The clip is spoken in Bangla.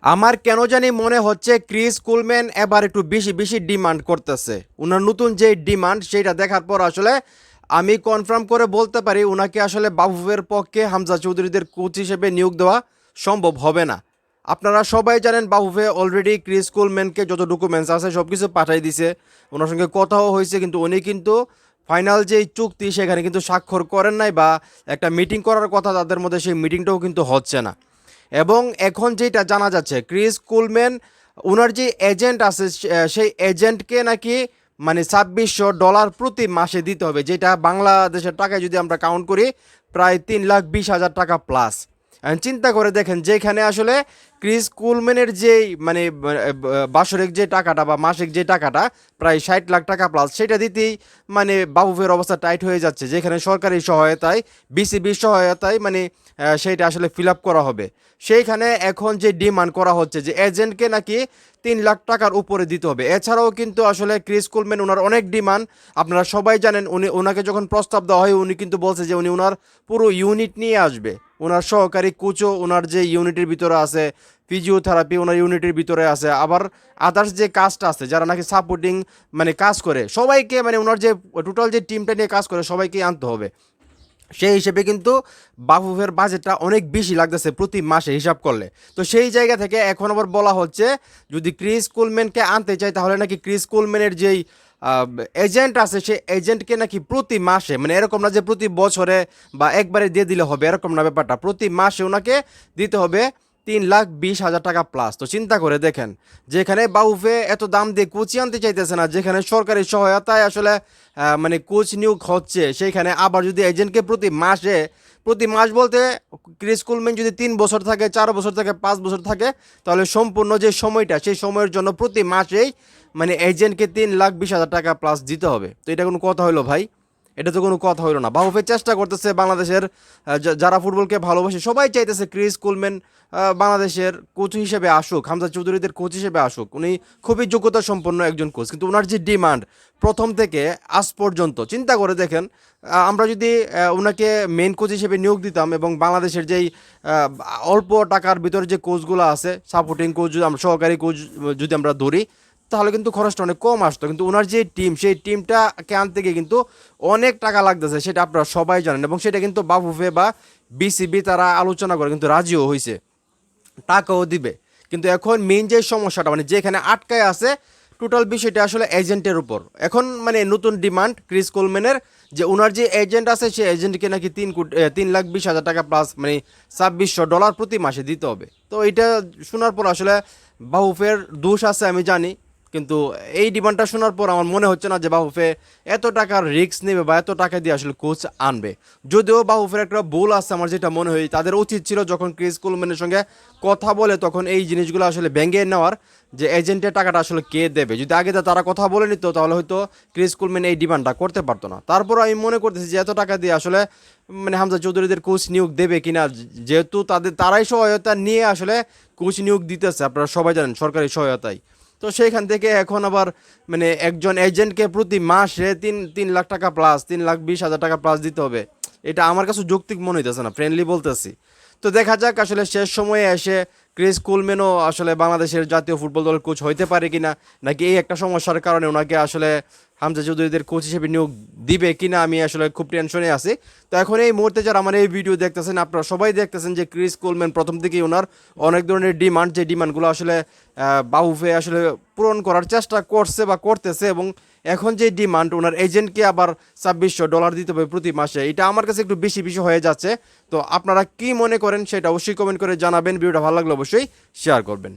আমার কেন জানি মনে হচ্ছে ক্রিস কুলম্যান এবার একটু বেশি বেশি ডিমান্ড করতেছে। উনার নতুন যে ডিমান্ড সেটা দেখার পর আসলে আমি কনফার্ম করে বলতে পারি উনাকে আসলে বাফুফের পক্ষে হামজা চৌধুরীদের কোচ হিসেবে নিয়োগ দেওয়া সম্ভব হবে না। আপনারা সবাই জানেন বাফুফে অলরেডি ক্রিস কুলম্যানকে যত ডকুমেন্টস আছে সব কিছু পাঠাই দিছে, ওনার সঙ্গে কথাও হয়েছে, কিন্তু উনি কিন্তু ফাইনাল যেই চুক্তি সেখানে কিন্তু স্বাক্ষর করেন নাই, বা একটা মিটিং করার কথা তাদের মধ্যে, সেই মিটিংটাও কিন্তু হচ্ছে না। এবং এখন যেটা জানা যাচ্ছে ক্রিস কুলম্যান ওনার যে এজেন্ট আছে সেই এজেন্টকে নাকি মানে $2600 প্রতি মাসে দিতে হবে, যেটা বাংলাদেশের টাকায় যদি আমরা কাউন্ট করি প্রায় 3,20,000 টাকা প্লাস। চিন্তা করে দেখেন, যেখানে আসলে ক্রিস কুলম্যানের যেই মানে বাৎসরিক যে টাকাটা বা মাসিক যে টাকাটা প্রায় 60 লাখ টাকা প্লাস, সেটা দিতেই মানে বাফুফের অবস্থা টাইট হয়ে যাচ্ছে, যেখানে সরকারি সহায়তায় বিসিবির সহায়তায় মানে সেইটা আসলে ফিল আপ করা হবে। সেইখানে এখন যে ডিমান্ড করা হচ্ছে যে এজেন্টকে নাকি 3 লাখ টাকার উপরে দিতে হবে। এছাড়াও কিন্তু আসলে ক্রিস কুলম্যান ওনার অনেক ডিমান্ড, আপনারা সবাই জানেন। ওনাকে যখন প্রস্তাব দেওয়া হয় উনি কিন্তু বলছে যে উনি ওনার পুরো ইউনিট নিয়ে আসবে, ওনার সহকারী কোচও ওনার যে ইউনিটের ভিতরে আছে, ফিজিওথেরাপি ওনার ইউনিটের ভিতরে আছে, আবার আদার্স যে কাজটা আছে যারা নাকি সাপোর্টিং মানে কাজ করে সবাইকে, মানে ওনার যে টোটাল যে টিমটা নিয়ে কাজ করে সবাইকে আনতে হবে। সেই হিসেবে কিন্তু বাফুফের বাজেটটা অনেক বেশি লাগতেছে প্রতি মাসে হিসাব করলে। তো সেই জায়গা থেকে এখন আবার বলা হচ্ছে যদি ক্রিস কুলম্যানকে আনতে চাই তাহলে নাকি ক্রিস কুলম্যানের যেই এজেন্ট আছে সেই এজেন্টকে নাকি প্রতি মাসে, মানে এরকম না যে প্রতি বছরে বা একবারে দিয়ে দিলে হবে, এরকম না ব্যাপারটা, প্রতি মাসে ওনাকে দিতে হবে 3,20,000 টাকা প্লাস। তো চিন্তা করে দেখেন, যেখানে বাউফে এত দাম দিয়ে কোচই আনতে চাইতেছে না, যেখানে সরকারি সহায়তায় আসলে মানে কোচ নিয়োগ হচ্ছে, সেইখানে আবার যদি এজেন্টকে প্রতি মাস বলতে ক্রিস কুলম্যান যদি 3 বছর থাকে, 4 বছর থাকে, 5 বছর থাকে, তাহলে সম্পূর্ণ যে সময়টা সেই সময়ের জন্য প্রতি মাসেই মানে এজেন্টকে 3,20,000 টাকা প্লাস দিতে হবে। তো এটা কোনো কথা হলো ভাই? এটা তো কোনো কথা হলো না। বাফুফে চেষ্টা করতেছে বাংলাদেশের যারা ফুটবলকে ভালোবাসে সবাই চাইতেছে ক্রিস কুলম্যান বাংলাদেশের কোচ হিসেবে আসুক, হামজা চৌধুরীদের কোচ হিসেবে আসুক। উনি খুবই যোগ্যতা সম্পন্ন একজন কোচ, কিন্তু ওনার যে ডিমান্ড প্রথম থেকে আজ পর্যন্ত চিন্তা করে দেখেন, আমরা যদি ওনাকে মেন কোচ হিসেবে নিয়োগ দিতাম এবং বাংলাদেশের যেই অল্প টাকার ভিতরে যে কোচগুলো আছে, সাপোর্টিং কোচ যদি আমরা, সহকারী কোচ যদি আমরা ধরি, তাহলে কিন্তু খরচটা অনেক কম আসতো। কিন্তু ওনার যে টিম সেই টিমটাকে আনতে গিয়ে কিন্তু অনেক টাকা লাগতেছে, সেটা আপনারা সবাই জানেন। এবং সেটা কিন্তু বাফুফে বা বিসিবি তারা আলোচনা করে কিন্তু রাজিও হয়েছে, টাকাও দিবে। কিন্তু এখন মেইন যে সমস্যাটা মানে যেখানে আটকায় আছে টোটাল বিষয়টা আসলে এজেন্টের উপর। এখন মানে নতুন ডিমান্ড ক্রিস কোলম্যানের যে ওনার যে এজেন্ট আছে সেই এজেন্টকে নাকি 3,20,000 টাকা প্লাস মানে $2,600 প্রতি মাসে দিতে হবে। তো এটা শোনার পর আসলে বাহুফের দোষ আছে আমি জানি, কিন্তু এই ডিমান্ডটা শোনার পর আমার মনে হচ্ছে না যে বাহুফে এত টাকার রিস্ক নেবে বা এত টাকা দিয়ে আসলে কোচ আনবে। যদিও বাহুফের একটা ভুল আছে আমার যেটা মনে হয়, তাদের উচিত ছিল যখন ক্রিস কুলম্যানের সঙ্গে কথা বলে তখন এই জিনিসগুলো আসলে ভেঙে নেওয়ার, যে এজেন্টের টাকাটা আসলে কে দেবে। যদি আগে তারা কথা বলে নিত তাহলে হয়তো ক্রিস কুলম্যান এই ডিমান্ডটা করতে পারতো না। তারপর আমি মনে করতেছি যে এত টাকা দিয়ে আসলে মানে হামজা চৌধুরীদের কোচ নিয়োগ দেবে কিনা, যেহেতু তারাই সহায়তা নিয়ে আসলে কোচ নিয়োগ দিতেছে, আপনারা সবাই জানেন সরকারি সহায়তায়। তো সেইখান থেকে এখন আবার মানে একজন এজেন্টকে প্রতি মাসে তিন তিন লাখ টাকা প্লাস 3,20,000 টাকা প্লাস দিতে হবে, এটা আমার কাছে যৌক্তিক মনে হইতেছে না, ফ্রেন্ডলি বলতেছি। তো দেখা যাক আসলে শেষ সময়ে এসে ক্রিস কুলম্যানও আসলে বাংলাদেশের জাতীয় ফুটবল দলের কোচ হইতে পারে কিনা, নাকি এই একটা সমস্যার কারণে ওনাকে আসলে হামজা চৌধুরীদের কোচ হিসেবে নিয়োগ দিবে কিনা, আমি আসলে খুব টেনশনে আছি। তো এখন এই মুহূর্তে যারা আমার এই ভিডিও দেখতেছেন আপনারা সবাই দেখতেছেন যে ক্রিস কোলম্যান প্রথম থেকেই ওনার অনেক ধরনের ডিমান্ড, যে ডিমান্ডগুলো আসলে বাহুফে আসলে পূরণ করার চেষ্টা করছে বা করতেছে। এবং এখন যে ডিমান্ড ওনার এজেন্টকে আবার $2,600 দিতে হবে প্রতি মাসে, এটা আমার কাছে একটু বেশি বেশি হয়ে যাচ্ছে। তো আপনারা কি মনে করেন সেটা অবশ্যই কমেন্ট করে জানাবেন। ভিডিওটা ভালো লাগলে অবশ্যই শেয়ার করবেন।